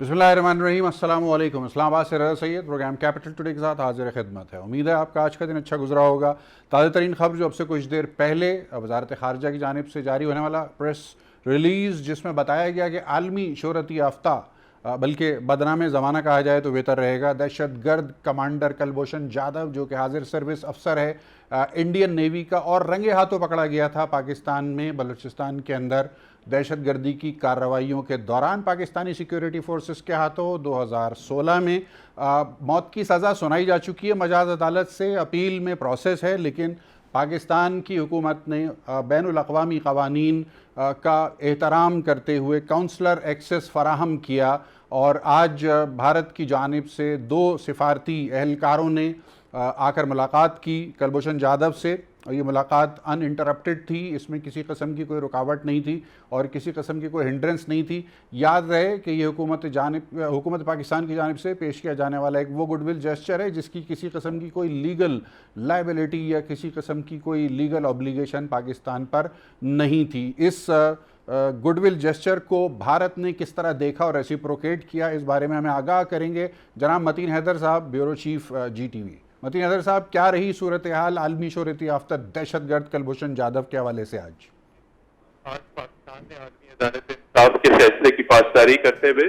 बिस्मिल्लाहिर्रहमानिर्रहीम, अस्सलाम वालेकुम। इस्लामाबाद से रज़ा सैयद प्रोग्राम कैपिटल टुडे के साथ हाजिर खिदमत है। उम्मीद है आपका आज का दिन अच्छा गुजरा होगा। ताज़ा तरीन खबर जो अब से कुछ देर पहले वजारत ख़ारजा की जानिब से जारी होने वाला प्रेस रिलीज़, जिसमें बताया गया कि आलमी शोहरत याफ्ता बल्कि बदनाम ज़माना कहा जाए तो बेहतर रहेगा, दहशत गर्द कमांडर कुलभूषण जाधव जो कि हाजिर सर्विस अफसर है इंडियन नेवी का और रंगे हाथों पकड़ा गया था पाकिस्तान में बलूचिस्तान के अंदर दहशत गर्दी की कार्रवाइयों के दौरान पाकिस्तानी सिक्योरिटी फोर्सेस के हाथों 2016 में मौत की सज़ा सुनाई जा चुकी है। मजाज अदालत से अपील में प्रोसेस है, लेकिन पाकिस्तान की हुकूमत ने बैनुल अक़वामी क़वानीन का एहतराम करते हुए काउंसलर एक्सेस फ़राहम किया और आज भारत की जानिब से 2 सिफारती एहलकारों ने आकर मुलाकात की कुलभूषण जाधव से। ये मुलाकात अनइंटरप्टेड थी, इसमें किसी किस्म की कोई रुकावट नहीं थी और किसी किस्म की कोई हिंड्रेंस नहीं थी। याद रहे कि ये हुकूमत पाकिस्तान की जानिब से पेश किया जाने वाला एक वो गुडविल जेस्चर है जिसकी किसी किस्म की कोई लीगल लायबिलिटी या किसी किस्म की कोई लीगल ऑब्लिगेशन पाकिस्तान पर नहीं थी। इस गुडविल जेस्चर को भारत ने किस तरह देखा और रेसिप्रोकेट किया, इस बारे में हमें आगाह करेंगे जनाब मतीन हैदर साहब, bureau chief GTV। Mateen Haider साहब, क्या रही सूरत हाल आलमी शोहरत याफ्ता दहशत गर्द कुलभूषण जाधव के हवाले से? आज पाकिस्तान ने आलमी अदालत इंसाफ के फैसले की पासदारी करते हुए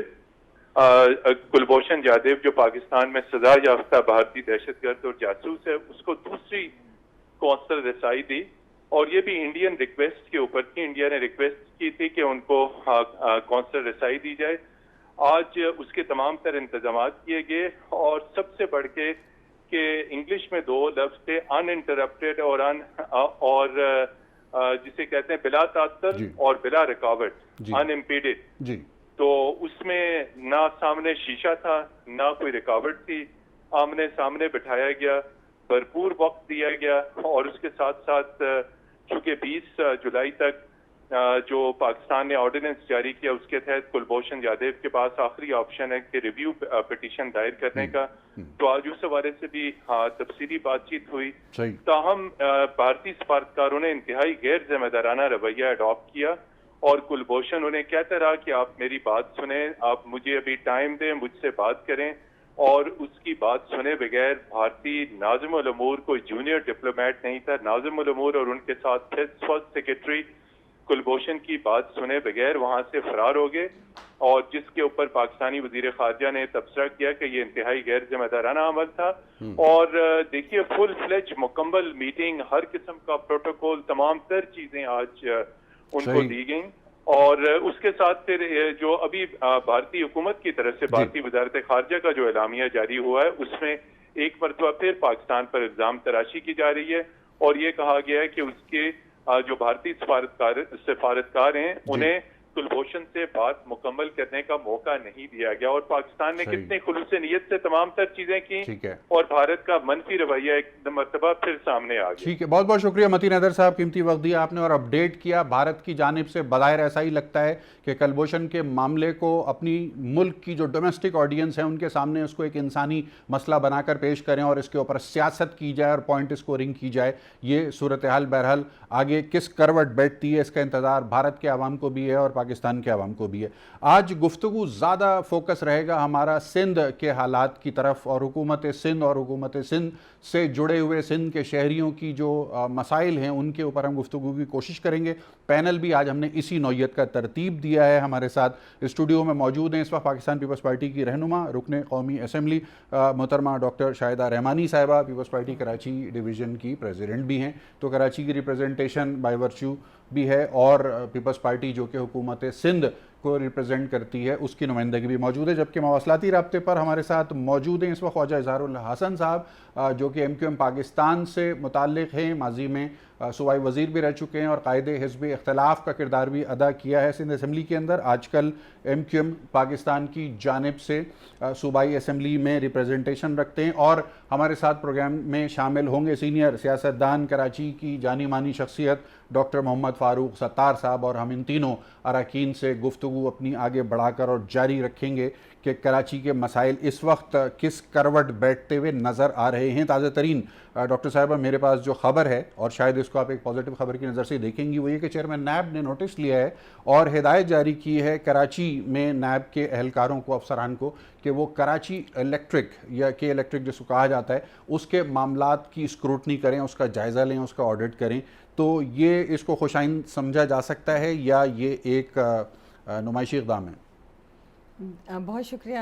कुलभूषण जाधव जो पाकिस्तान में सजा याफ्ता भारतीय दहशतगर्द और जासूस है, उसको दूसरी कौंसल रसाई दी और ये भी इंडियन रिक्वेस्ट के ऊपर थी। इंडिया ने रिक्वेस्ट की थी कि उनको कौंसल रसाई दी जाए। आज उसके तमाम तर इंतजाम किए गए और सबसे बढ़ के इंग्लिश में 2 लफ्ज थे, अनइंटरप्टेड और जिसे कहते हैं बिला तात्तल और बिला रुकावट, अनइम्पीडेड। तो उसमें ना सामने शीशा था ना कोई रुकावट थी, आमने सामने बिठाया गया, भरपूर वक्त दिया गया और उसके साथ साथ चूंकि 20 जुलाई तक जो पाकिस्तान ने ऑर्डिनेंस जारी किया उसके तहत कुलभूषण जाधव के पास आखिरी ऑप्शन है कि रिव्यू पिटीशन दायर करने का, तो आज उस हवाले से भी तफसीली बातचीत हुई। ताहम भारतीय सफारतकारों ने इंतहाई गैर जिम्मेदाराना रवैया अडॉप्ट किया और कुलभूषण उन्हें कहता रहा कि आप मेरी बात सुने, आप मुझे अभी टाइम दें, मुझसे बात करें, और उसकी बात सुने बगैर भारतीय नाज़िम उल उमूर कोई जूनियर डिप्लोमेट नहीं था, नाज़िम उल उमूर और उनके साथ फर्स्ट सेक्रेटरी कुलभूषण की बात सुने बगैर वहां से फरार हो गए और जिसके ऊपर पाकिस्तानी वजीर खारजा ने तबसरा किया कि ये इंतहाई गैर जिम्मेदाराना अमल था। और देखिए, फुल फ्लेज मुकम्मल मीटिंग, हर किस्म का प्रोटोकॉल, तमाम तर चीजें आज उनको दी गई और उसके साथ फिर जो अभी भारतीय हुकूमत की तरफ से भारतीय वजारत खारजा का जो एलामिया जारी हुआ है उसमें एक मरतबा फिर पाकिस्तान पर इल्जाम तराशी की जा रही है और ये कहा गया है कि उसके जो भारतीय सफारतकार हैं उन्हें कुलभूषण से बात मुकम्मल करने का मौका नहीं दिया गया और पाकिस्तान ने कितने खुलूस नीयत से तमाम तर चीजें की और भारत का मनफी रवैया एक मरतबा फिर सामने आ गया। ठीक है, बहुत बहुत शुक्रिया मतीन हैदर साहब, कीमती वक्त दिया आपने और अपडेट किया। भारत की जानिब से बज़ाहिर ऐसा ही लगता है कि कुलभूषण के मामले को अपनी मुल्क की जो डोमेस्टिक ऑडियंस है उनके सामने उसको एक इंसानी मसला बनाकर पेश करें और इसके ऊपर सियासत की जाए और पॉइंट स्कोरिंग की जाए। ये सूरत हाल बहरहाल आगे किस करवट बैठती है इसका इंतज़ार भारत के आवाम को भी है और पाकिस्तान के आवाम को भी है। आज गुफ्तगू ज़्यादा फोकस रहेगा हमारा सिंध के हालात की तरफ और हुकूमत सिंध से जुड़े हुए सिंध के शहरियों की जो मसाइल हैं उनके ऊपर हम गुफ्तगू की कोशिश करेंगे। पैनल भी आज हमने इसी नौयत का तरतीब दिया है। हमारे साथ स्टूडियो में मौजूद हैं इस वक्त पाकिस्तान पीपल्स पार्टी की रहनुमा रुकने कौमी असम्बली मोहतरमा डॉक्टर शाहिदा रहमानी साहिबा, पीपल्स पार्टी कराची डिवीज़न की प्रेसिडेंट भी हैं, तो कराची की रिप्रेजेंटेशन बाय वर्च्यू भी है और पीपल्स पार्टी जो कि हुकूमत सिंध को रिप्रेजेंट करती है उसकी नुमाइंदगी भी मौजूद है। जबकि मवासलाती राब्ते पर हमारे साथ मौजूद हैं इस वक्त ख्वाजा इज़हारुल हसन साहब जो कि MQM पाकिस्तान से मुताल्लिक़ हैं, माजी में सूबाई वज़ीर भी रह चुके हैं और कायदे हिज़्ब इख्तिलाफ़ का किरदार भी अदा किया है सिंध असम्बली के अंदर। आजकल MQM पाकिस्तान की जानिब से सूबाई असम्बली में रिप्रेजेंटेशन रखते हैं और हमारे साथ प्रोग्राम में शामिल होंगे सीनियर सियासतदान कराची की जानी मानी शख्सियत डॉक्टर मोहम्मद फ़ारूक सत्तार साहब और हम इन तीनों अरकान से गुफ्तगू गुफ्तगू अपनी आगे बढ़ाकर और जारी रखेंगे कि कराची के मसाइल इस वक्त किस करवट बैठते हुए नज़र आ रहे हैं। ताज़ा तरीन डॉक्टर साहिबा मेरे पास जो ख़बर है, और शायद इसको आप एक पॉजिटिव ख़बर की नज़र से देखेंगी, वो ये कि चेयरमैन नैब ने नोटिस लिया है और हिदायत जारी की है कराची में नैब के एहलकारों को, अफसरान को, कि वो कराची इलेक्ट्रिक या के इलेक्ट्रिक जिसको कहा जाता है उसके मामलात की स्क्रूटनी करें, उसका जायज़ा लें, उसका ऑडिट करें। तो ये इसको खुशाइन समझा जा सकता है या ये एक नुमाइशी इक़दाम है? बहुत शुक्रिया।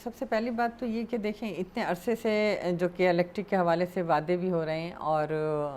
सबसे पहली बात तो ये कि देखें, इतने अरसे से जो कि इलेक्ट्रिक के हवाले से वादे भी हो रहे हैं, और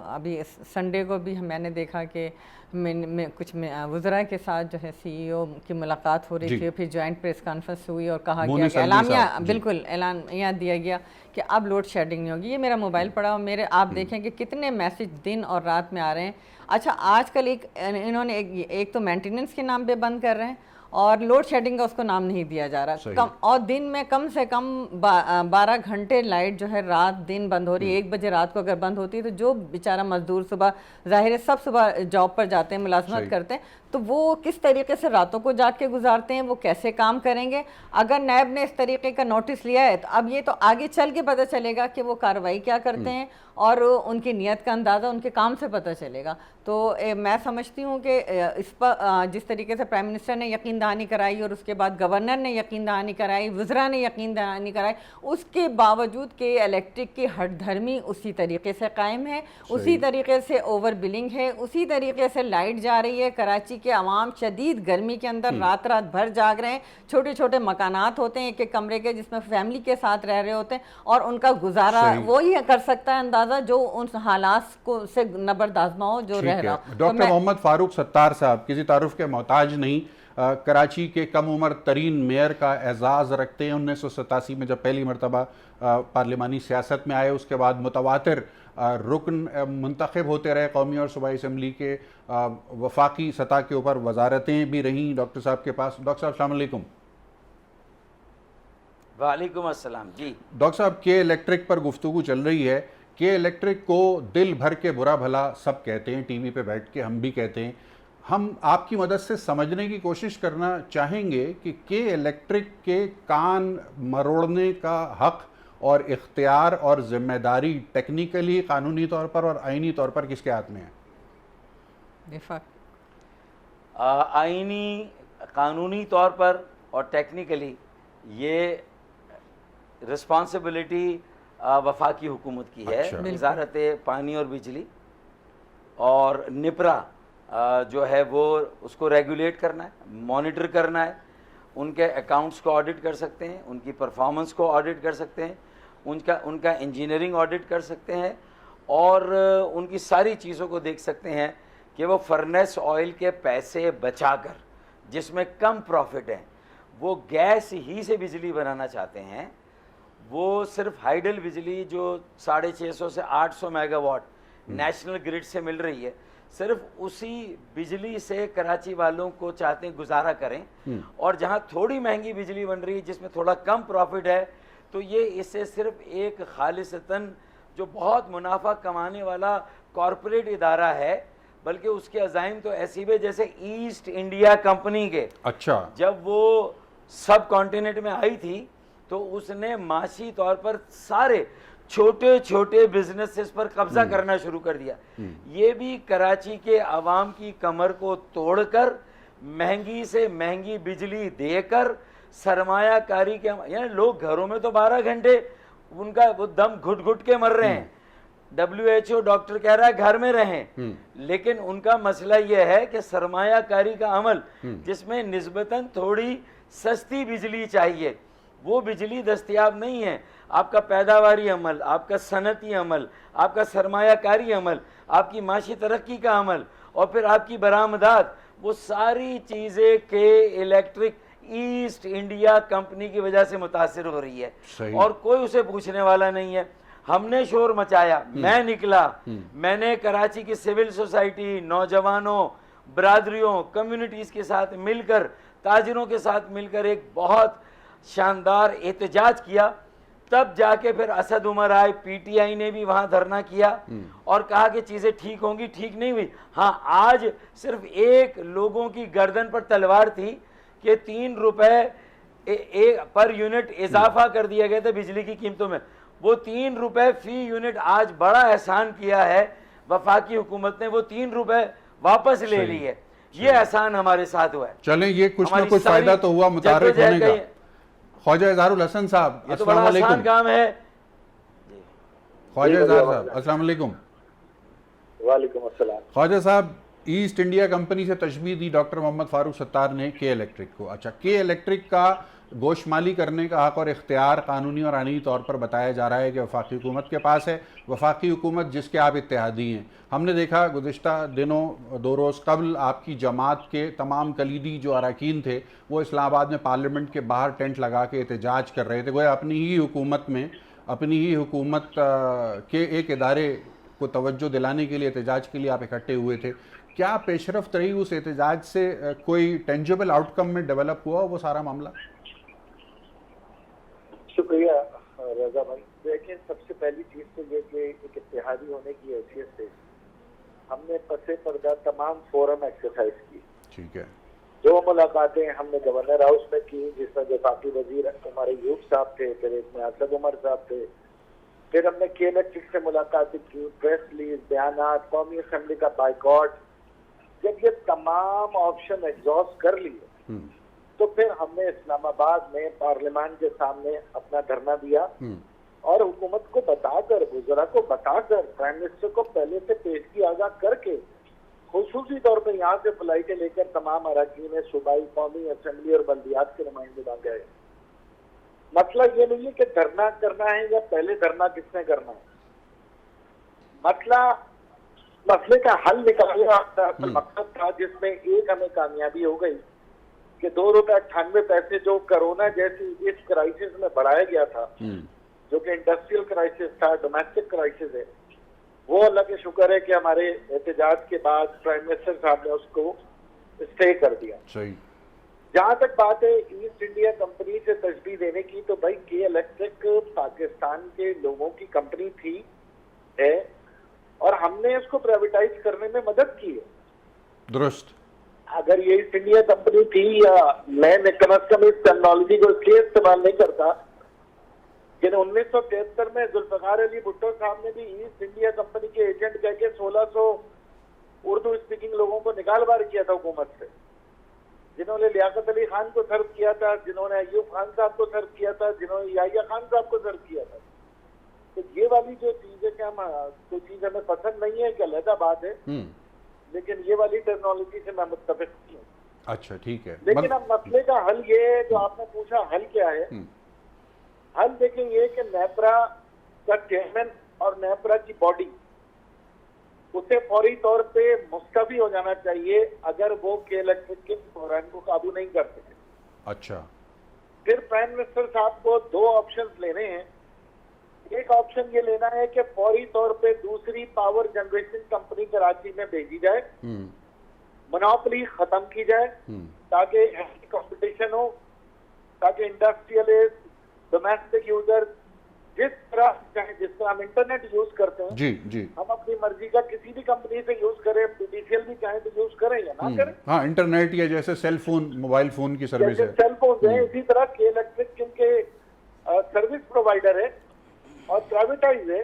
अभी संडे को भी मैंने देखा कि मैं कुछ वज़रा के साथ जो है CEO की मुलाकात हो रही थी, फिर जॉइंट प्रेस कॉन्फ्रेंस हुई और कहा गया कि एलानिया, बिल्कुल एलानिया दिया गया कि अब लोड शेडिंग नहीं होगी। ये मेरा मोबाइल पड़ा और मेरे आप देखें कि कितने मैसेज दिन और रात में आ रहे हैं। अच्छा, आजकल इन्होंने एक तो मेंटेनेंस के नाम पे बंद कर रहे हैं और लोड शेडिंग का उसको नाम नहीं दिया जा रहा कम, और दिन में कम से कम 12 घंटे लाइट जो है रात दिन बंद हो रही है। 1 बजे रात को अगर बंद होती है तो जो बेचारा मजदूर सुबह, जाहिर है सब सुबह जॉब पर जाते हैं, मुलाजमत करते हैं, तो वो किस तरीके से रातों को जाग के गुजारते हैं, वो कैसे काम करेंगे। अगर नैब ने इस तरीके का नोटिस लिया है तो अब ये तो आगे चल के पता चलेगा कि वो कार्रवाई क्या करते हैं और उनकी नीयत का अंदाज़ा उनके काम से पता चलेगा। तो मैं समझती हूँ कि इस पर जिस तरीके से प्राइम मिनिस्टर ने यकीन दहानी कराई और उसके बाद गवर्नर ने यकीन दहानी कराई, वज़रा ने यकीन दहानी कराई, उसके बावजूद के इलेक्ट्रिक की हठधर्मी उसी तरीके से कायम है, उसी तरीके से ओवर बिलिंग है, उसी तरीके से लाइट जा रही है। कराची के अवाम शदीद गर्मी के अंदर रात रात भर जाग रहे हैं। छोटे छोटे मकानात होते हैं एक एक कमरे के, जिसमें फैमिली के साथ रह रहे होते हैं, और उनका गुजारा वो ही कर सकता है अंदाज़ा जो उन हालात को से नबरदाज़मा हो जो रह रहा। डॉक्टर मोहम्मद फारूक सत्तार साहब किसी तारुफ के मोहताज नहीं, कराची के कम उम्र तरीन मेयर का एजाज़ रखते हैं। 1987 में जब पहली मरतबा पार्लिमानी सियासत में आए, उसके बाद मुतवातिर रुकन मुंतखब होते रहे कौमी और सूबाई असम्बली के, वफाकी सतह के ऊपर वजारतें भी रहीं डॉक्टर साहब के पास। डॉक्टर साहब अस्सलाम वालेकुम। वालेकुम अस्सलाम जी। डॉक्टर साहब, के इलेक्ट्रिक पर गुफ्तगू चल रही है। के इलेक्ट्रिक को दिल भर के बुरा भला सब कहते हैं, टीवी पे बैठ के हम भी कहते हैं। हम आपकी मदद से समझने की कोशिश करना चाहेंगे कि के इलेक्ट्रिक के कान मरोड़ने का हक और इख्तियार और जिम्मेदारी टेक्निकली, कानूनी तौर पर और आईनी तौर पर किसके हाथ में है? आईनी, कानूनी तौर पर और टेक्निकली ये रिस्पॉन्सिबिलिटी वफाकी हुकूमत की है। अच्छा। वजारत पानी और बिजली और निपरा जो है वो उसको रेगुलेट करना है, मॉनिटर करना है, उनके अकाउंट्स को ऑडिट कर सकते हैं, उनकी परफॉर्मेंस को ऑडिट कर सकते हैं, उनका इंजीनियरिंग ऑडिट कर सकते हैं, और उनकी सारी चीज़ों को देख सकते हैं कि वो फर्नेस ऑयल के पैसे बचाकर, जिसमें कम प्रॉफिट है, वो गैस ही से बिजली बनाना चाहते हैं। वो सिर्फ हाइडल बिजली जो 650 से 800 मेगावाट नेशनल ग्रिड से मिल रही है, सिर्फ उसी बिजली से कराची वालों को चाहते हैं गुजारा करें। और जहां थोड़ी महंगी बिजली बन रही है जिसमें थोड़ा कम प्रॉफिट है, तो ये इससे सिर्फ एक खालिसतन जो बहुत मुनाफा कमाने वाला कॉरपोरेट इदारा है, बल्कि उसके अज़ाइम तो ऐसी भी जैसे ईस्ट इंडिया कंपनी के। अच्छा, जब वो सब कॉन्टिनेंट में आई थी तो उसने माशी तौर पर सारे छोटे छोटे बिजनेसेस पर कब्जा करना शुरू कर दिया। ये भी कराची के अवाम की कमर को तोड़कर, महंगी से महंगी बिजली देकर, सरमायाकारी के, यानी लोग घरों में तो 12 घंटे उनका वो दम घुट घुट के मर रहे हैं। WHO डॉक्टर कह रहा है घर में रहें, लेकिन उनका मसला यह है कि सरमायाकारी का अमल जिसमें निस्बतन थोड़ी सस्ती बिजली चाहिए, वो बिजली दस्तयाब नहीं है। आपका पैदावारी अमल, आपका सनती अमल, आपका सरमायाकारी अमल, आपकी माशी तरक्की का अमल, और फिर आपकी बरामदात, वो सारी चीज़ें के इलेक्ट्रिक ईस्ट इंडिया कंपनी की वजह से मुतासिर हो रही है। और कोई उसे पूछने वाला नहीं है। हमने शोर मचाया, मैं निकला, मैंने कराची की सिविल सोसाइटी, नौजवानों, बरादरियों, कम्युनिटीज़ के साथ मिलकर, ताजिरों के साथ मिलकर एक बहुत शानदार एहतजाज किया। तब जाके फिर असद उमर आए, PTI ने भी वहां धरना किया और कहा कि चीजें ठीक होंगी। ठीक नहीं हुई। हाँ, आज सिर्फ एक लोगों की गर्दन पर तलवार थी कि 3 रुपए पर यूनिट इजाफा कर दिया गया था बिजली की कीमतों में। वो 3 रुपए फी यूनिट आज बड़ा एहसान किया है वफाकी हुकूमत ने, वो 3 रुपए वापस ले ली है। ये एहसान हमारे साथ हुआ है। चलें, ये कुछ ना हमारी कुछ फायदा तो हुआ मुतारिक होने का। जद्दोजहद ख्वाजा इजहारुल हसन साहब, ये तो बड़ा अस्सलाम आसान वालेकुम। काम है। ख्वाजा इजहार साहब, अस्सलाम वालेकुम। वालेकुम अस्सलाम। Khwaja Sahab, east India company से तशबीह दी डॉक्टर मोहम्मद फारूक सत्तार ने के इलेक्ट्रिक को। अच्छा, के इलेक्ट्रिक का गोशमाली करने का हक और इख्तियार कानूनी और आईनी तौर पर बताया जा रहा है कि वफाकी हुकूमत के पास है। वफाकी हुकूमत जिसके आप इत्तेहादी हैं। हमने देखा गुज़िश्ता दिनों 2 रोज़ कबल आपकी जमात के तमाम कलीदी जो अरकान थे वो इस्लामाबाद में पार्लियामेंट के बाहर टेंट लगा के एहतजाज कर रहे थे। गोया अपनी ही हुकूमत में, अपनी ही हुकूमत के एक इदारे को तवज्जो दिलाने के लिए एहतजाज के लिए आप इकट्ठे हुए थे। क्या पेशरफ्त रही उस एहतजाज से? कोई टेंजिबल आउटकम में डेवलप हुआ वो सारा मामला? शुक्रिया रजा भाई। देखिए, सबसे पहली चीज तो ये कि एक इत्तेहादी होने की हैसियत से हमने पसे पर्दा तमाम फोरम एक्सरसाइज की। ठीक है। जो मुलाकातें हमने गवर्नर हाउस में की, जिसमें वफाकी वजीर हमारे यूब साहब थे, फिर इसमें असद उमर साहब थे, फिर हमने के इलेक्ट्रिक से मुलाकातें की, प्रेस रिलीज, बयानात, कौमी असेंबली का बाइकॉट। जब ये तमाम ऑप्शन एग्जॉस्ट कर लिए तो फिर हमने इस्लामाबाद में पार्लियामान के सामने अपना धरना दिया और हुकूमत को बताकर, गुजरा को बताकर, प्राइम मिनिस्टर को पहले से पेशगी आगाह करके खुसूसी तौर पर यहाँ से फ्लाइटें लेकर तमाम अरकान सूबाई, कौमी असेंबली और बल्दियात के नुमाइंदे बन गए। मसला ये नहीं है कि धरना करना है या पहले धरना किसने करना है, मसले का हल निकालना मकसद था, जिसमें एक हमें कामयाबी हो गई कि 2 रुपए 98 पैसे जो कोरोना जैसी इस क्राइसिस में बढ़ाया गया था, जो कि इंडस्ट्रियल क्राइसिस था, डोमेस्टिक क्राइसिस है, वो अल्लाह के शुक्र है कि हमारे एहतजाज के बाद प्राइम मिनिस्टर साहब ने उसको स्टे कर दिया। सही। जहां तक बात है ईस्ट इंडिया कंपनी से तशबीह देने की, तो भाई के इलेक्ट्रिक पाकिस्तान के लोगों की कंपनी थी है और हमने इसको प्राइवेटाइज करने में मदद की है। दुरुस्त। अगर ये ईस्ट इंडिया कंपनी थी, या मैं कम अज कम इस टेक्नोलॉजी को इसलिए इस्तेमाल नहीं करता कि 1973 में जुल्फकार अली भुट्टो साहब ने भी ईस्ट इंडिया कंपनी के एजेंट कह के 1600 उर्दू स्पीकिंग लोगों को निकाल बार किया था हुकूमत से, जिन्होंने लियाकत अली खान को सर्व किया था, जिन्होंने अयूब खान साहब को सर्व किया था, जिन्होंने याहिया खान साहब को सर्व किया था। तो ये वाली जो चीज है कि हम कोई चीज हमें पसंद नहीं है कि अलग बात है, लेकिन ये वाली टेक्नोलॉजी से मैं मुत्तफिक नहीं हूँ। अच्छा, ठीक है। लेकिन अब मसले का हल ये है, जो आपने पूछा हल क्या है, हल देखें ये कि नेपरा का चेयरमैन और नेपरा की बॉडी उसे फौरी तौर पे मुस्तफी हो जाना चाहिए अगर वो के इलेक्ट्रिक के बहरान को काबू नहीं कर सके। अच्छा। फिर प्राइम मिनिस्टर साहब को 2 ऑप्शंस लेने हैं। एक ऑप्शन ये लेना है कि फौरी तौर पे दूसरी पावर जनरेशन कंपनी कराची में भेजी जाए, मोनोपोली खत्म की जाए, ताकि कंपटीशन हो, ताकि इंडस्ट्रियलिस्ट, डोमेस्टिक यूजर जिस तरह चाहे, जिस तरह हम इंटरनेट यूज करते हैं, जी, हम अपनी मर्जी का किसी भी कंपनी से यूज करें, बीडीसीएल भी चाहे तो यूज करें या ना करें। हाँ, इंटरनेट या जैसे सेल फोन, मोबाइल फोन की सर्विस है, सेल फोन है, इसी तरह के इलेक्ट्रिक जिनके सर्विस प्रोवाइडर है और प्राइवेटाइज है,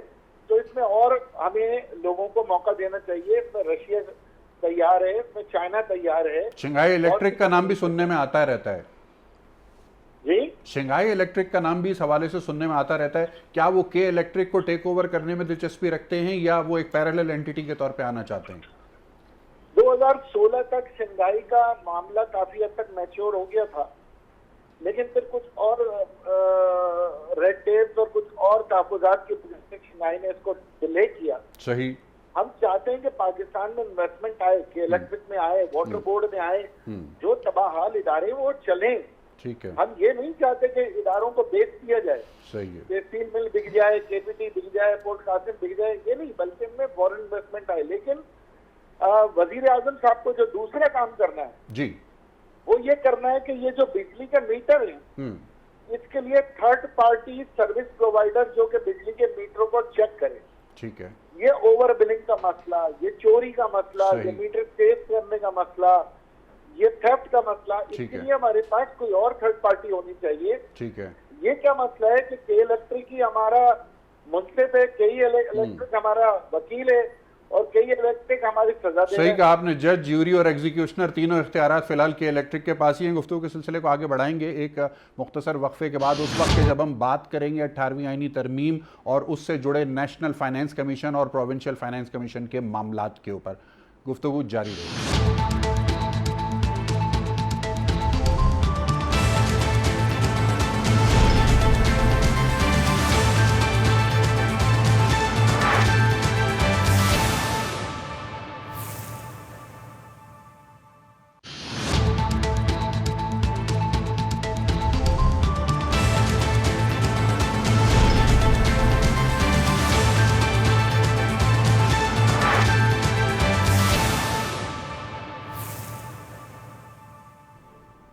तो इसमें और हमें लोगों को मौका देना चाहिए। इसमें रशिया तैयार है, इसमें चाइना तैयार है। शंघाई इलेक्ट्रिक का नाम भी सुनने में आता रहता है जी, शंघाई इलेक्ट्रिक का नाम भी इस हवाले से सुनने में आता रहता है। क्या वो के इलेक्ट्रिक को टेक ओवर करने में दिलचस्पी रखते हैं या वो एक पैरेलल एंटिटी के तौर पे आना चाहते हैं? 2016 तक शंघाई का मामला काफी हद तक मैच्योर हो गया था, लेकिन फिर कुछ और रेड टेप्स और कुछ और तहफुजात की वजह से शंघाई ने इसको डिले किया। सही। हम चाहते हैं कि पाकिस्तान में इन्वेस्टमेंट आए, कि इलेक्ट्रिक में आए, वाटर बोर्ड में आए, जो तबाहाल इदारे वो चलें। ठीक है। हम ये नहीं चाहते कि इदारों को बेच दिया जाए, सही है, कि स्टील मिल बिक जाए, केपीटी बिक जाए, पोर्ट कासिम बिक जाए, ये नहीं, बल्कि इनमें फॉरेन इन्वेस्टमेंट आए। लेकिन वजीर आजम साहब को जो दूसरा काम करना है जी, वो ये करना है कि ये जो बिजली के मीटर है, इसके लिए थर्ड पार्टी सर्विस प्रोवाइडर जो कि बिजली के मीटरों को चेक करे। ठीक है। ये ओवर बिलिंग का मसला, ये चोरी का मसला, सही। ये मीटर चेक करने का मसला, ये थेफ्ट का मसला, ठीक है। इसके लिए हमारे पास कोई और थर्ड पार्टी होनी चाहिए। ठीक है। ये क्या मसला है कि के इलेक्ट्रिक ही हमारा मुंसिफ है, कई इलेक्ट्रिक हमारा वकील है और कई इलेक्ट्रिक हमारी सजा दे रहे सही हैं। कहा आपने, जज, ज्यूरी और एग्जीक्यूशनर तीनों इख्तियारात फिलहाल के इलेक्ट्रिक के पास ही हैं। गुफ्तगू के सिलसिले को आगे बढ़ाएंगे एक मुख्तसर वक्फे के बाद, उस वक्त जब हम बात करेंगे 18वीं आईनी तरमीम और उससे जुड़े नेशनल फाइनेंस कमीशन और प्रोविंशियल फाइनेंस कमीशन के मामलात के ऊपर। गुफ्तगू जारी रहेगी।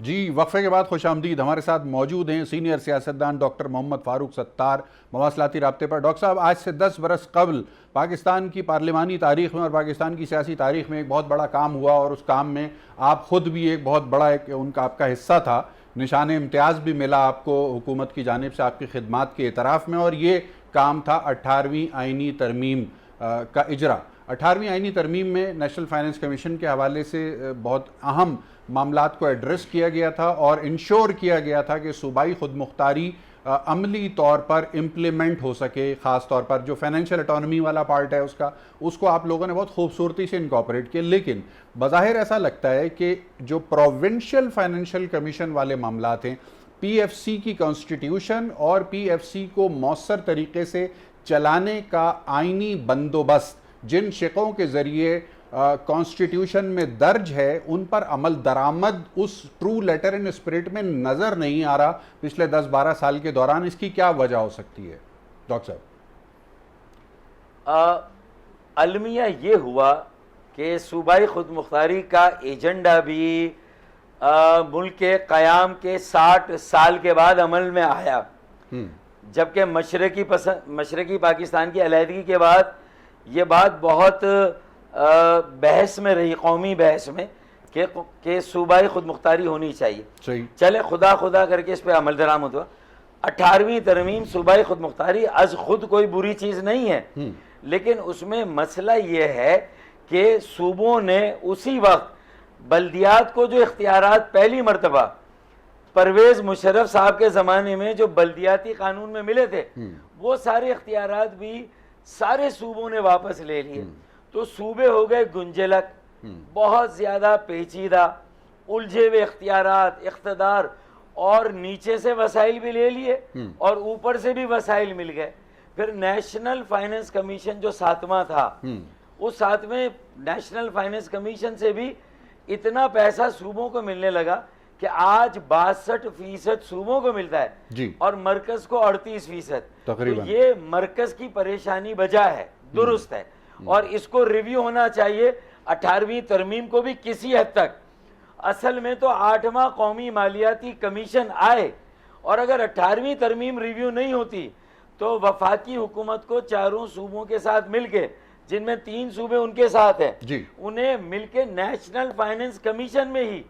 जी, वक्फे के बाद खुश आमदीद। हमारे साथ मौजूद हैं सीनियर सियासतदान डॉक्टर मोहम्मद फारूक सत्तार, मवासलाती राब्ते पर। डॉक्टर साहब, आज से 10 बरस कबल पाकिस्तान की पार्लिमानी तारीख़ में और पाकिस्तान की सियासी तारीख़ में एक बहुत बड़ा काम हुआ और उस काम में आप ख़ुद भी एक बहुत बड़ा उनका आपका हिस्सा था। निशान इम्तियाज़ भी मिला आपको हुकूमत की जानिब से आपकी खिदमात के एतराफ़ में, और ये काम था 18वीं आईनी तरमीम का इजरा। 18वीं आईनी तरमीम में नेशनल फाइनेंस कमीशन के हवाले से बहुत अहम मामलात को एड्रेस किया गया था और इंश्योर किया गया था कि सूबाई खुद मुख्तारी अमली तौर पर इम्प्लीमेंट हो सके। ख़ास तौर पर जो फाइनेंशियल ऑटोनॉमी वाला पार्ट है उसको आप लोगों ने बहुत खूबसूरती से इनकॉर्पोरेट किया। लेकिन बज़ाहिर ऐसा लगता है कि जो प्रोविंशियल फाइनेंशियल कमीशन वाले मामलात हैं, PFC की कॉन्स्टिट्यूशन और PFC को मौसर तरीके से चलाने का आइनी बंदोबस्त जिन शिकों के ज़रिए कॉन्स्टिट्यूशन में दर्ज है, उन पर अमल दरामद उस ट्रू लेटर एंड स्पिरिट में नज़र नहीं आ रहा पिछले 10-12 साल के दौरान। इसकी क्या वजह हो सकती है डॉक्टर साहब? अलमिया ये हुआ कि सूबाई खुद मुख्तारी का एजेंडा भी मुल्क के क़याम के 60 साल के बाद अमल में आया, जबकि मशरकी पाकिस्तान की अलहदगी के बाद ये बात बहुत बहस में रही, कौमी बहस में, कि सूबाई खुद मुख्तारी होनी चाहिए। चले खुदा करके इस पर अमल दरामद हुआ। 18वीं तरमीम सूबाई खुद मुख्तारी अज खुद कोई बुरी चीज़ नहीं है, लेकिन उसमें मसला ये है कि सूबों ने उसी वक्त बल्दियात को जो इख्तियारात पहली मरतबा परवेज़ मुशर्रफ साहब के ज़माने में जो बल्दियाती कानून में मिले थे, वो सारे इख्तियारात भी सारे सूबों ने वापस ले लिए। तो सूबे हो गए गुंजलक, बहुत ज़्यादा पेचीदा, उलझे हुए इख्तियारात, इख्तिदार, और नीचे से वसाइल भी ले लिए और ऊपर से भी वसाइल मिल गए। फिर नेशनल फाइनेंस कमीशन जो 7वां था, उस 7वें नेशनल फाइनेंस कमीशन से भी इतना पैसा सूबों को मिलने लगा कि आज 62% सूबों को मिलता है और मरकज को 38%। तो ये मरकज की परेशानी बजा है, दुरुस्त है, और इसको रिव्यू होना चाहिए। 18वीं तरमीम को भी किसी हद तक, असल में तो 8वां कौमी मालियाती कमीशन आए, और अगर 18वीं तरमीम रिव्यू नहीं होती तो वफाकी हुकूमत को चारों सूबों के साथ मिलके, जिनमें 3 सूबे उनके साथ हैं, उन्हें मिलके नेशनल फाइनेंस कमीशन में ही,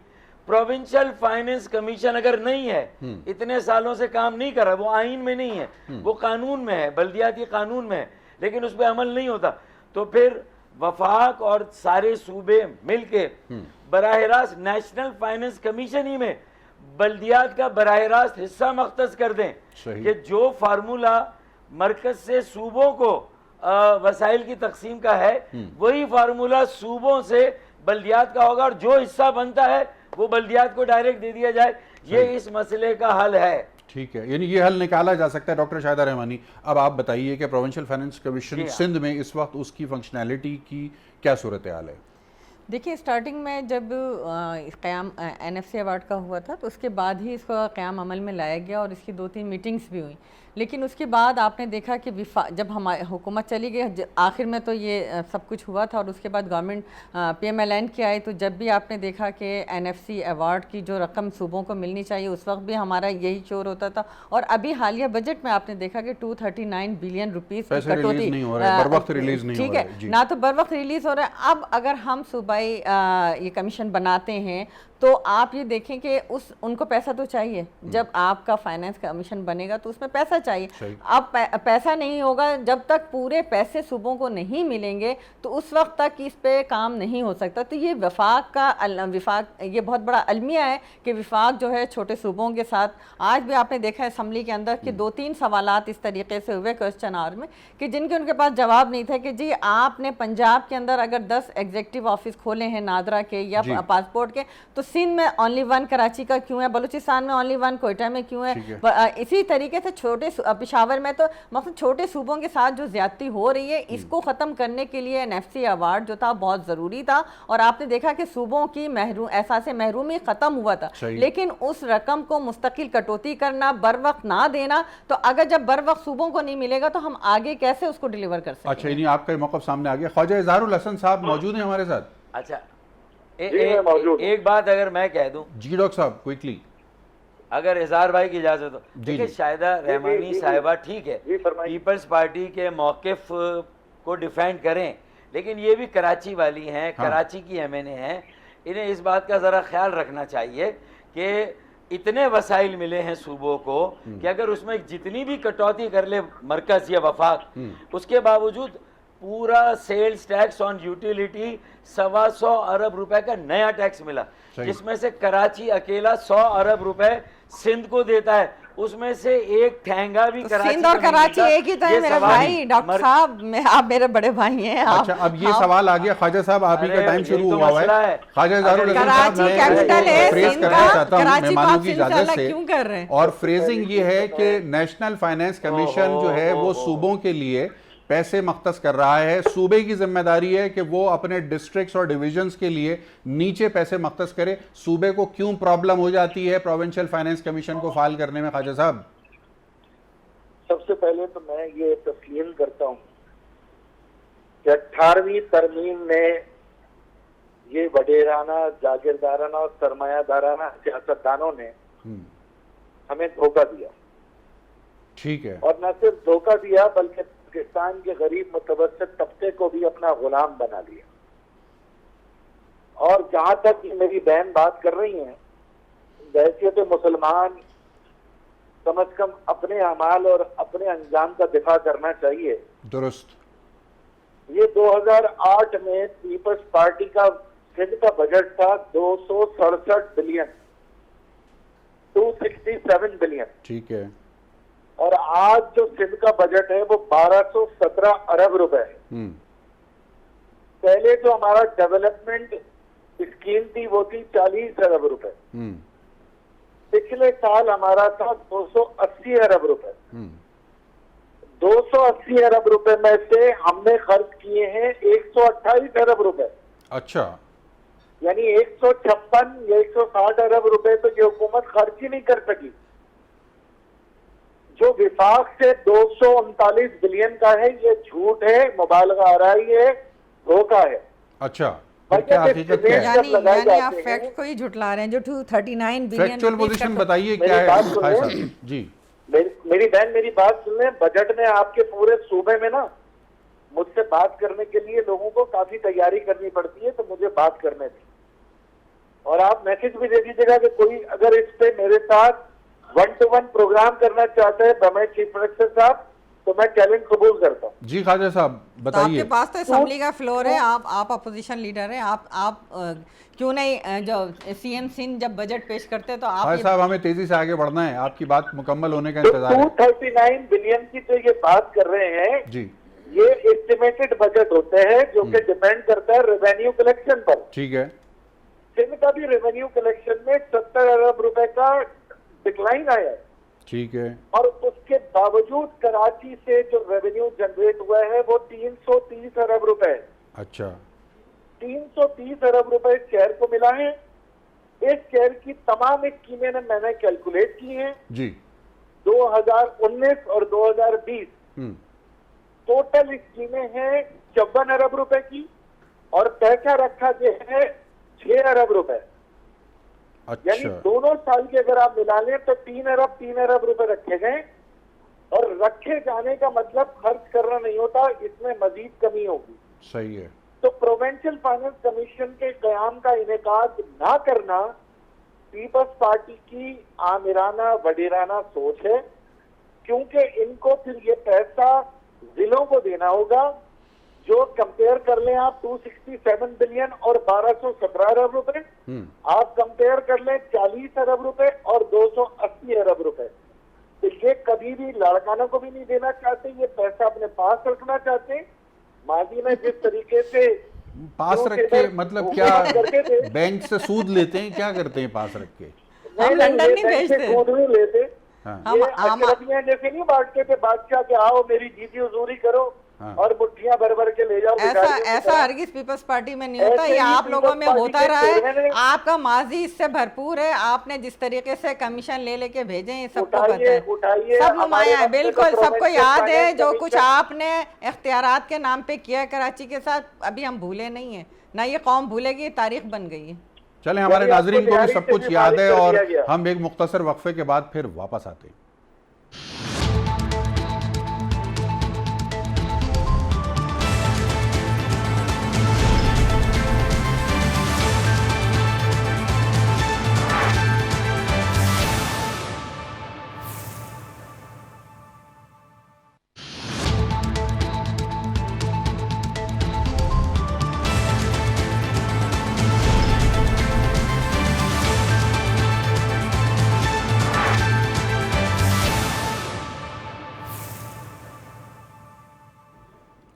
प्रोविंशियल फाइनेंस कमीशन अगर नहीं है, इतने सालों से काम नहीं कर रहा, वो आइन में नहीं है, वो कानून में है, बल्दियाती कानून में है, लेकिन उस पर अमल नहीं होता, तो फिर वफाक और सारे सूबे मिलके बराह रास्त नेशनल फाइनेंस कमीशन ही में बल्दियात का बराह रास्त हिस्सा मख्तस कर दें कि जो फार्मूला मरकज से सूबों को वसाइल की तकसीम का है, वही फार्मूला सूबों से बल्दियात का होगा, और जो हिस्सा बनता है वो बल्दियात को डायरेक्ट दे दिया जाए। ये इस मसले का हल है। ठीक है, यानी ये हल निकाला जा सकता है। डॉक्टर शाहिदा रहमानी, अब आप बताइए कि प्रोविंशियल फाइनेंस कमीशन सिंध में इस वक्त उसकी फंक्शनैलिटी की क्या सूरत हाल है? देखिए, स्टार्टिंग में जब क़याम NFC अवार्ड का हुआ था, तो उसके बाद ही इसका क़याम अमल में लाया गया और इसकी 2-3 मीटिंग्स भी हुई। लेकिन उसके बाद आपने देखा कि जब हमारी हुकूमत चली गई, आखिर में तो ये सब कुछ हुआ था, और उसके बाद गवर्नमेंट PMLN की आई, तो जब भी आपने देखा कि NFC अवार्ड की जो रकम सूबों को मिलनी चाहिए, उस वक्त भी हमारा यही शोर होता था। और अभी हालिया बजट में आपने देखा कि 239 बिलियन रुपीज़ की कटौती, ठीक है ना, तो बर वक्त रिलीज़ हो रहा है। अब अगर हम सूबाई ये कमीशन बनाते हैं तो आप ये देखें कि उनको पैसा तो चाहिए। जब आपका फाइनेंस कमीशन बनेगा तो उसमें पैसा चाहिए। अब पैसा नहीं होगा जब तक पूरे पैसे सूबों को नहीं मिलेंगे, तो उस वक्त तक इस पे काम नहीं हो सकता। तो ये विफाक ये बहुत बड़ा अलमिया है कि विफाक जो है छोटे सूबों के साथ, आज भी आपने देखा है असम्बली के अंदर कि 2-3 सवालात इस तरीके से हुए क्वेश्चन आवर में कि जिनके उनके पास जवाब नहीं था कि जी आपने पंजाब के अंदर अगर 10 एग्जीक्यूटिव ऑफिस खोले हैं नादरा के या पासपोर्ट के, तो सिंध में ओनली 1 कराची का क्यों है, बलूचिस्तान में ओनली 1 कोयटा में क्यों है। इसी तरीके से छोटे पेशावर में तो मतलब छोटे सूबों के साथ जो ज्यादती हो रही है, इसको ख़त्म करने के लिए एनएफसी अवार्ड जो था बहुत ज़रूरी था। और आपने देखा कि सूबों की एहसास महरूमी ख़त्म हुआ था, लेकिन उस रकम को मुस्तकिल कटौती करना, बर वक्त ना देना, तो अगर जब बर वक्त सूबों को नहीं मिलेगा तो हम आगे कैसे उसको डिलीवर कर सकते हैं। अच्छा, इन्हीं आपका मौक़िफ़ सामने आ गया। ख्वाजा इज़हारुल हसन साहब मौजूद हैं हमारे साथ। अच्छा, एक बात अगर मैं कह दूं। जी डॉक्टर साहब, क्विकली, अगर इजहार भाई की इजाजत हो। देखिए, शाहिदा रहमानी साहिबा ठीक है, पीपल्स पार्टी के मौक़िफ़ को डिफेंड करें, लेकिन ये भी कराची वाली हैं, कराची की एमएनए हैं। इन्हें इस बात का ज़रा ख्याल रखना चाहिए कि इतने वसाइल मिले हैं सूबों को कि अगर उसमें जितनी भी कटौती कर ले मरकज़ या वफाक, उसके बावजूद पूरा सेल्स टैक्स ऑन यूटिलिटी 125 अरब रुपए का नया टैक्स मिला, जिसमें से कराची अकेला 100 अरब रुपए सिंध को देता है, उसमें से एक ठेंगा भी कराची सिंध और कराची एक ही तो है मेरे भाई। डॉक्टर साहब, आप मेरे बड़े भाई हैं। अच्छा, अब ये सवाल आ गया ख्वाजा साहब, आप ही का टाइम शुरू हुआ है। ख्वाजा इज़हारुल हसन साहब, मैं फ्रेज करना चाहता हूँ मेहमानों की इजाजत से, क्यों कर रहे हैं? और फ्रेजिंग ये है कि नेशनल फाइनेंस कमीशन जो है वो सूबों के लिए पैसे मख्तस कर रहा है। सूबे की जिम्मेदारी है कि वो अपने डिस्ट्रिक्ट्स और डिविजन्स के लिए नीचे पैसे मख्तस करे। सूबे को क्यों प्रॉब्लम हो जाती है प्रोविंशियल फाइनेंस कमीशन को फाल करने में ख्वाजा साहब? सबसे पहले तो मैं ये तस्लीम करता हूँ कि 18वीं तरमीम में ये वडेराना, जागीरदाराना और सरमायादाराना सियासतदानों ने हमें धोखा दिया। ठीक है। और न सिर्फ धोखा दिया बल्कि पाकिस्तान के गरीब मुतवस्सित तबके को भी अपना गुलाम बना लिया। और जहां तक मेरी बहन बात कर रही हैं, हैसियत मुसलमान कम से कम अपने अमाल और अपने अंजाम का दिफा करना चाहिए। दुरुस्त। ये 2008 में पीपल्स पार्टी का सिंध का बजट था 267 बिलियन, 267 बिलियन। ठीक है। और आज जो सिंध का बजट है वो 1217 अरब रुपए है। पहले जो हमारा डेवलपमेंट स्कीम थी वो थी 40 अरब रुपए। पिछले साल हमारा था 280 अरब रुपए। 280 अरब रुपए में से हमने खर्च किए हैं 128 अरब रुपए। अच्छा, यानी 156 या 160 अरब रुपए तो ये हुकूमत खर्च ही नहीं कर सकी। जो विफाक से 239 बिलियन का है ये झूठ है, मुबालगा आ रहा है, ये धोखा है। अच्छा, क्या हकीकत क्या है? यानी आप फैक्ट को ही झुटला रहे हैं। जो 239 बिलियन फैक्चुअल पोजीशन बताइए क्या है जी। मेरी बहन मेरी बात सुन लें। बजट में आपके पूरे सूबे में ना मुझसे बात करने के लिए लोगों को काफी तैयारी करनी पड़ती है, तो मुझे बात करने दी। और आप मैसेज भी दे दीजिएगा कि कोई अगर इस पे मेरे साथ 1-to-1 प्रोग्राम करना चाहता है बमें चीफ मिनिस्टर साहब, तो मैं चैलेंज कबूल करता हूँ। जी ख्वाजा साहब बताइए। तो आपके पास तो असेंबली का फ्लोर है, आप अपोजिशन लीडर हैं, आप क्यों नहीं जो सीएम सिंध जब बजट पेश करते हैं तो आप ख्वाजा साहब हमें तेजी से आगे बढ़ना है, आपकी बात मुकम्मल होने का इंतजार है। 239 बिलियन की जो ये बात कर रहे हैं जी, ये एस्टिमेटेड बजट होते हैं जो कि डिपेंड करता है रेवेन्यू कलेक्शन पर। ठीक है। सिंध का भी रेवेन्यू कलेक्शन में 70 अरब रुपए का डिक्लाइन आया है। ठीक है। और उसके बावजूद कराची से जो रेवेन्यू जनरेट हुआ है वो 330 अरब रुपए। अच्छा, 330 अरब रुपए शहर को मिला है। इस शहर की तमाम स्कीमें मैंने कैलकुलेट की हैं जी। 2019 और 2020 टोटल स्कीमें हैं 54 अरब रुपए की, और पैसा रखा जो है 6 अरब रुपए। अच्छा। यानी दोनों साल के अगर आप मिला लें तो 3 अरब रुपए रखे गए। और रखे जाने का मतलब खर्च करना नहीं होता, इसमें मजीद कमी होगी। सही है। तो प्रोविंशियल फाइनेंस कमीशन के कयाम का इनेकाद ना करना पीपल्स पार्टी की आमिराना वडेराना सोच है, क्योंकि इनको फिर ये पैसा जिलों को देना होगा, जो कंपेयर कर लें आप 267 बिलियन और 1217 अरब रुपए, आप कंपेयर कर लें 40 अरब रुपए और 280 अरब रुपए। तो ये कभी भी लाड़कानों को भी नहीं देना चाहते, ये पैसा अपने पास रखना चाहते। माजी में जिस तरीके से पास रख के मतलब क्या बैंक से सूद लेते हैं, क्या करते हैं पास रख के? हम लंदन नहीं भेजते, खुद नहीं लेते। हाँ। ये अशरफियां जैसे नहीं बांटते थे बादशाह के, आओ मेरी जीती हुजूरी करो और मुट्ठियां भर भर के ले जाओ। ऐसा हरगिज पीपल्स पार्टी में नहीं होता, ये आप लोगों में होता रहा है। आपका माजी इससे भरपूर है, आपने जिस तरीके से कमीशन ले लेके भेजे हैं सबको पता है, सब नुमाया है, बिल्कुल सबको याद है। जो कुछ आपने इख्तियारात के नाम पे किया है कराची के साथ, अभी हम भूले नहीं है, ना ये कौम भूलेगी, तारीख बन गई है। चले, हमारे नाजरीन को भी सब कुछ याद है और हम एक मुख्तसर वक्फे के बाद फिर वापस आते हैं।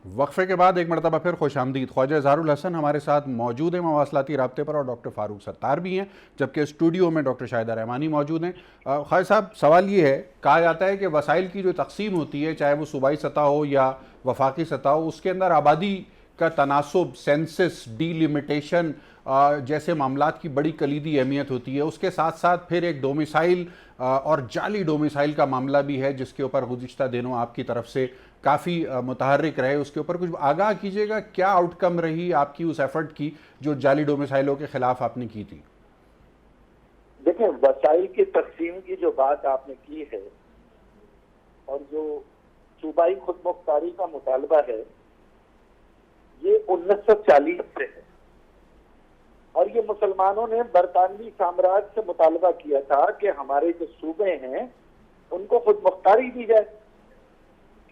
वक्फे के बाद एक मरतबा फिर खुश आमदीद। ख्वाजा इज़हारुल हसन हमारे साथ मौजूद हैं मवासलाती राब्ते पर, और डॉक्टर फ़ारूक सत्तार भी हैं, जबकि स्टूडियो में डॉक्टर शाहिदा रहमानी मौजूद हैं। ख्वाजा साहब, सवाल ये है, कहा जाता है कि वसाइल की जो तकसीम होती है, चाहे वो सूबाई सतह हो या वफाकी सतह हो, उसके अंदर आबादी का तनासुब, सेंसस, डीलिमिटेशन जैसे मामलात की बड़ी कलीदी अहमियत होती है। उसके साथ साथ फिर एक डोमिसाइल और जाली डोमिसाइल का मामला भी है, जिसके ऊपर गुज़िश्ता दिनों आपकी तरफ से काफ़ी मुतहर्रिक रहे। उसके ऊपर कुछ आगाह कीजिएगा, क्या आउटकम रही आपकी उस एफर्ट की जो जाली डोमिसाइलों के खिलाफ आपने की थी? देखिए, वसाइल की तकसीम की जो बात आपने की है और जो सूबाई खुद मुख्तारी का मुतालबा है, ये 1940 से है और ये मुसलमानों ने बरतानवी साम्राज्य से मुतालबा किया था कि हमारे जो सूबे हैं उनको खुद मुख्तारी दी जाए,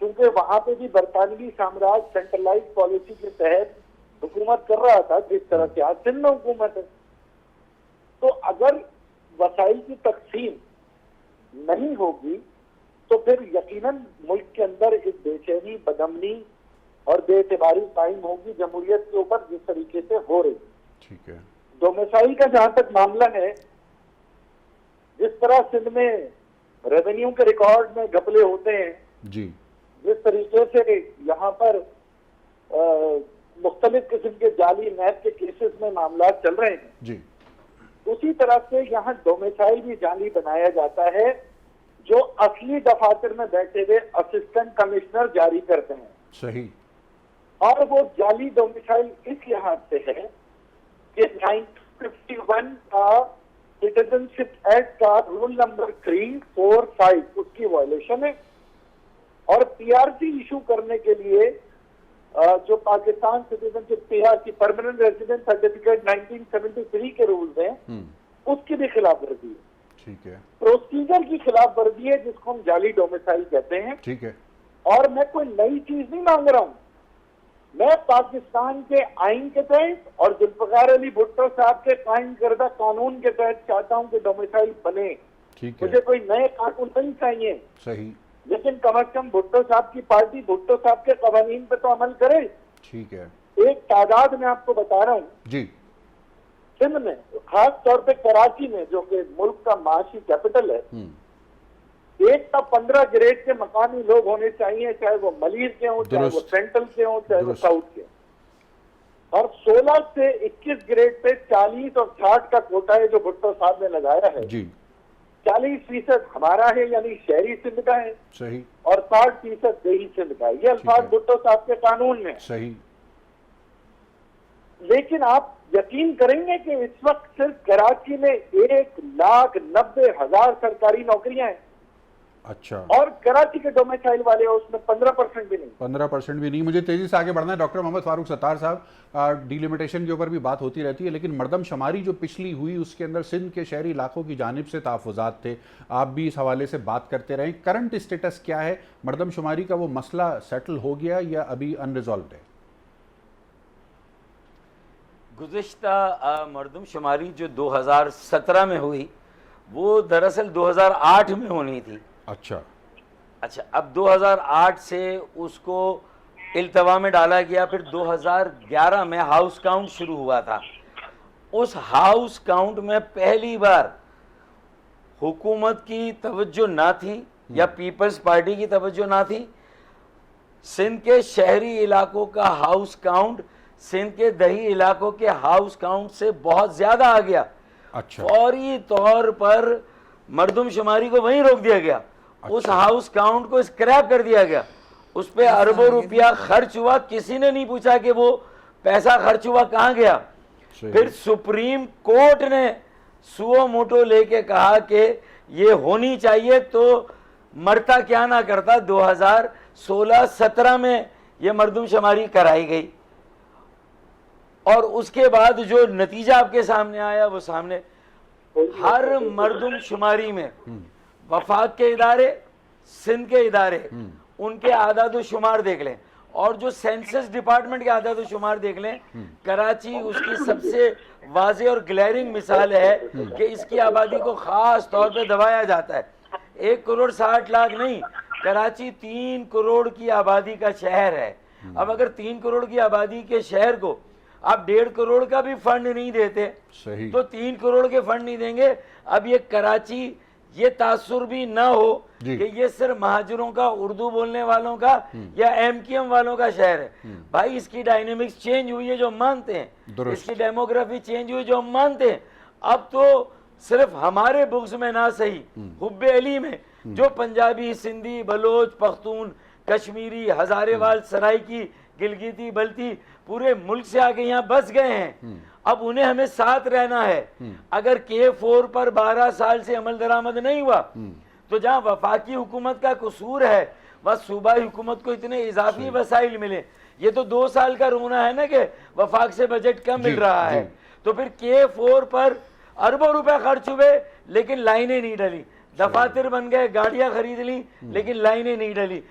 क्योंकि वहां पे भी बरतानवी साम्राज्य सेंट्रलाइज पॉलिसी के तहत हुकूमत कर रहा था, जिस तरह से आज सिंध में हुकूमत है। तो अगर वसाइल की तकसीम नहीं होगी तो फिर यकीनन मुल्क के अंदर एक बेचैनी, बदअमनी और बेएतबारी कायम होगी जमहूरियत के ऊपर, जिस तरीके से हो रही। ठीक है। डोमिसाइल का जहां तक मामला है, जिस तरह सिंध में रेवेन्यू के रिकॉर्ड में घपले होते हैं जी, जिस तरीके से यहाँ पर मुख्तलिफ किस्म के जाली मैप के केसेस में मामला चल रहे हैं जी, उसी तरह से यहाँ डोमिसाइल भी जाली बनाया जाता है, जो असली दफातर में बैठे हुए असिस्टेंट कमिश्नर जारी करते हैं। सही। और वो जाली डोमिसाइल इस लिहाज से है कि 1951 का सिटीजनशिप एक्ट का रूल नंबर 3, 4, 5 उसकी वायलेशन है। और पीआरसी इशू करने के लिए जो Pakistan citizenship PRC permanent resident certificate 1973 के रूल्स हैं, उसकी भी खिलाफ वर्जी है। ठीक है। प्रोसीजर की खिलाफ वर्जी है, जिसको हम जाली डोमिसाइल कहते हैं। ठीक है। और मैं कोई नई चीज नहीं मांग रहा हूं, मैं पाकिस्तान के आइन के तहत और जुल्फकार अली भुट्टो साहब के कायम करदा कानून के तहत चाहता हूं कि डोमिसाइल बने। ठीक है। मुझे कोई नए कानून नहीं चाहिए। सही। लेकिन कम अज कम भुट्टो साहब की पार्टी भुट्टो साहब के कवानीन पे तो अमल करे। ठीक है। एक तादाद में आपको बता रहा हूँ जी, सिंध में, खास तौर पे कराची में, जो कि मुल्क का माशी कैपिटल है, एक का 15 ग्रेड के मकामी लोग होने चाहिए, चाहे वो मलीर के हों, चाहे वो सेंट्रल के हों, चाहे वो साउथ के। और 16 से 21 ग्रेड पे 40 और 60 का कोटा है जो भुट्टो साहब ने लगाया है जी। 40% हमारा है, यानी शहरी सिंध का है। सही। और 60% देही सिंध का है। ये अल्फाज भुट्टो साहब के कानून में। सही। लेकिन आप यकीन करेंगे कि इस वक्त सिर्फ कराची में 1,90,000 सरकारी नौकरियां हैं। अच्छा, और कराची के डोमिसाइल वाले हैं उसमें 15% भी नहीं। 15% भी नहीं। मुझे तेजी से आगे बढ़ना है। डॉक्टर मोहम्मद फारूक सत्तार साहब, डिलिमिटेशन के ऊपर भी बात होती रहती है, लेकिन मरदमशुमारी जो पिछली हुई उसके अंदर सिंध के शहरी इलाकों की जानिब से तहफ़्फ़ुज़ात थे, आप भी इस हवाले से बात करते रहें। करंट स्टेटस क्या है? मरदमशुमारी का वो मसला सेटल हो गया या अभी अनरिजॉल्व है? गुज़िश्ता मरदमशुमारी जो 2017 में हुई वो दरअसल 2008 में होनी थी। अच्छा, अब 2008 से उसको इल्तवा में डाला गया, फिर 2011 में हाउस काउंट शुरू हुआ था। उस हाउस काउंट में पहली बार हुकूमत की तवज्जो ना थी या पीपल्स पार्टी की तवज्जो ना थी। सिंध के शहरी इलाकों का हाउस काउंट सिंध के दही इलाकों के हाउस काउंट से बहुत ज्यादा आ गया। अच्छा, फौरी तौर पर मरदमशुमारी को वहीं रोक दिया गया। उस हाउस काउंट को स्क्रैप कर दिया गया। उस पे अरबों रुपया खर्च हुआ, किसी ने नहीं पूछा कि वो पैसा खर्च हुआ कहाँ गया। फिर सुप्रीम कोर्ट ने सुओ मोटो लेके कहा कि ये होनी चाहिए, तो मरता क्या ना करता 2016-17 में ये मरदमशुमारी कराई गई। और उसके बाद जो नतीजा आपके सामने आया वो सामने हर मरदमशुमारी में वफाक के इदारे, सिंध के इदारे, उनके आदाद शुमार देख लें और जो सेंसस डिपार्टमेंट के आदाद शुमार देख लें। कराची उसकी सबसे वाज़े और ग्लैरिंग मिसाल है कि इसकी आबादी को खास तौर पे दबाया जाता है। 1,60,00,000 नहीं, कराची 3 करोड़ की आबादी का शहर है। अब अगर 3 करोड़ की आबादी के शहर को आप 1.5 करोड़ का भी फंड नहीं देते, सही, तो 3 करोड़ के फंड नहीं देंगे। अब ये कराची, ये तासुर भी ना हो कि ये सिर्फ महाजरों का, उर्दू बोलने वालों का या एमकेएम वालों का शहर है। भाई इसकी डायनेमिक्स चेंज हुई है जो हम मानते हैं, इसकी डेमोग्राफी चेंज हुई जो हम मानते हैं। अब तो सिर्फ हमारे बुक्स में ना सही, हुब्बे अली में जो पंजाबी, सिंधी, बलोच, पख्तून, कश्मीरी, हजारेवाल, सराइकी, गिलगिती, बल्ती पूरे मुल्क से आके यहाँ बस गए हैं। अब उन्हें हमें साथ रहना है। अगर K4 पर 12 साल से अमल दरामद नहीं हुआ, तो जहाँ वफाकी हुकूमत का कसूर है वह सूबाई हुकूमत को इतने इजाफी वसाइल मिले। ये तो 2 साल का रोना है ना कि वफाक से बजट कम मिल रहा है। तो फिर K4 पर अरबों रुपए खर्च हुए लेकिन लाइनें नहीं डली, दफातर बन गए, गाड़ियां खरीद ली लेकिन लाइनें नहीं डली।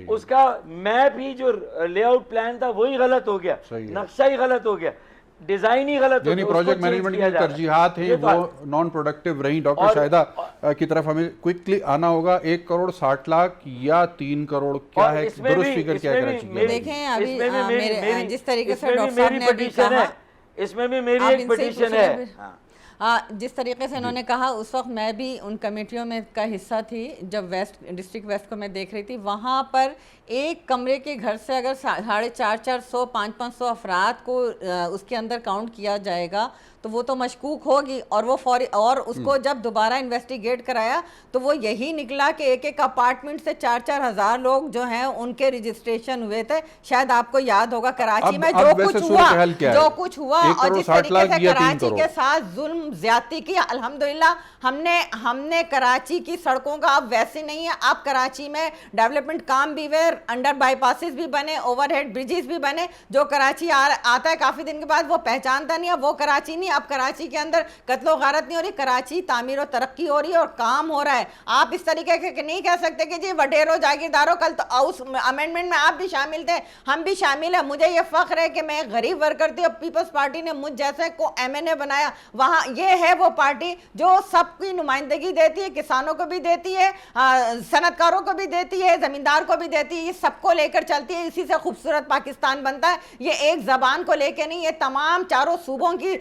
उसका मैप ही जो लेआउट प्लान था वही गलत हो गया, नक्शा ही गलत हो गया, डिजाइन ही गलत हो गया। प्रोजेक्ट मैनेजमेंट की तरजीहात हैं वो नॉन प्रोडक्टिव रही। डॉक्टर शाहिदा की तरफ हमें क्विकली आना होगा। 1,60,00,000 या 3 करोड़ क्या है, दुरुस्त फिगर क्या है? देखें अभी जिस तरीके से डॉक्टर साहब ने अभी कहा, इसमें भी मेरी एक पिटीशन है। जिस तरीके से इन्होंने कहा, उस वक्त मैं भी उन कमेटियों में का हिस्सा थी जब डिस्ट्रिक्ट वेस्ट को मैं देख रही थी। वहाँ पर एक कमरे के घर से अगर 450-400, 500-500 अफराद को उसके अंदर काउंट किया जाएगा तो वो तो मशकूक होगी। और वो फौरी, और उसको जब दोबारा इन्वेस्टिगेट कराया तो वो यही निकला कि एक एक अपार्टमेंट से 4-4 हज़ार लोग जो हैं उनके रजिस्ट्रेशन हुए थे। शायद आपको याद होगा कराची में जो कुछ हुआ और जिस तरीके से कराची के साथ जुल्म ज्यादती की। अल्हम्दुलिल्लाह हमने कराची की सड़कों का अब वैसे नहीं है। अब कराची में डेवलपमेंट काम भी हुए, अंडर बाईपासेस भी बने, ओवरहेड ब्रिजेस भी बने। जो कराची आता है काफी दिन के बाद वो पहचानता नहीं है, वो कराची नहीं। अब कराची के अंदर कत्लो गारत नहीं हो रही, कराची तामीर और तरक्की हो रही है और काम हो रहा है। आप इस तरीके के नहीं कह सकते कि जी वडेरों जागीरदारों, कल तो उस अमेंडमेंट में आप भी शामिल थे, हम भी शामिल है। मुझे ये फख्र है कि मैं गरीब वर्कर थी और पीपल्स पार्टी ने मुझ जैसे को MNA बनाया। वहाँ ये है वो पार्टी जो सबकी नुमाइंदगी देती है, किसानों को भी देती है, सनतकारों को भी देती है, जमींदार को भी देती है, ये सबको लेकर चलती है। इसी से खूबसूरत पाकिस्तान बनता है। ये एक जबान को लेकर नहीं, ये तमाम चारों सूबों की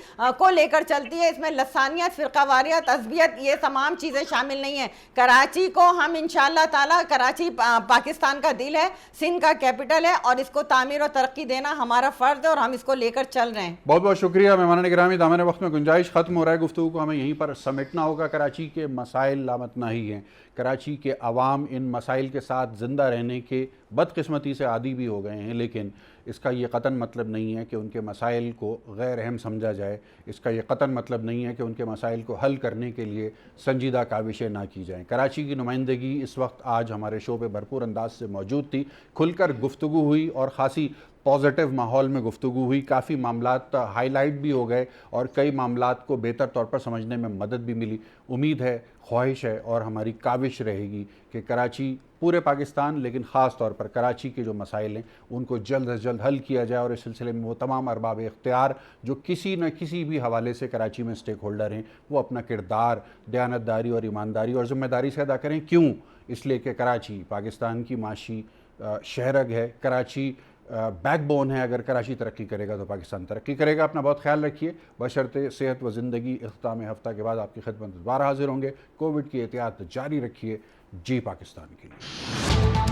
को लेकर चलती है। इसमें लसानियत, फिरकावारियत, अज़बियत, ये तमाम चीज़ें शामिल नहीं है। कराची को हम इंशाअल्लाह ताला, कराची पाकिस्तान का दिल है, सिंध का कैपिटल है और इसको तामीर और तरक्की देना हमारा फ़र्ज है और हम इसको लेकर चल रहे हैं। बहुत बहुत शुक्रिया मेहमान गिरामी। दामन वक्त में गुंजाइश खत्म हो हो रहा है गुफ्तगू को हमें यहीं पर समेटना होगा। कराची के मसाइल लामतनाही हैं। कराची के अवाम इन मसाइल के साथ ज़िंदा रहने के बदकिस्मती से आदी भी हो गए हैं, लेकिन इसका ये क़तन मतलब नहीं है कि उनके मसाइल को गैर अहम समझा जाए। इसका ये क़तन मतलब नहीं है कि उनके मसाइल को हल करने के लिए संजीदा काविशें ना की जाएँ। कराची की नुमाइंदगी इस वक्त आज हमारे शो पे भरपूर अंदाज से मौजूद थी। खुलकर गुफ्तगू हुई और ख़ासी पॉजिटिव माहौल में गुफ्तगू हुई। काफ़ी मामलात हाईलाइट भी हो गए और कई मामलात को बेहतर तौर पर समझने में मदद भी मिली। उम्मीद है, ख्वाहिश है और हमारी काविश रहेगी कि कराची, पूरे पाकिस्तान लेकिन ख़ास तौर पर कराची के जो मसाइल हैं उनको जल्द अज जल्द हल किया जाए और इस सिलसिले में वो तमाम अरबाब इख्तियार जो किसी न किसी भी हवाले से कराची में स्टेक होल्डर हैं वो अपना किरदार दयानतदारी और ईमानदारी और ज़िम्मेदारी से अदा करें। क्यों? इसलिए कि कराची पाकिस्तान की माशी शहरग है। कराची बैकबोन है। अगर कराची तरक्की करेगा तो पाकिस्तान तरक्की करेगा। अपना बहुत ख्याल रखिए। बशर्ते सेहत व ज़िंदगी। इख्तिताम हफ्ता के बाद आपकी खिदमत में दोबारा हाजिर होंगे। कोविड की एहतियात जारी रखिए। जी पाकिस्तान के लिए।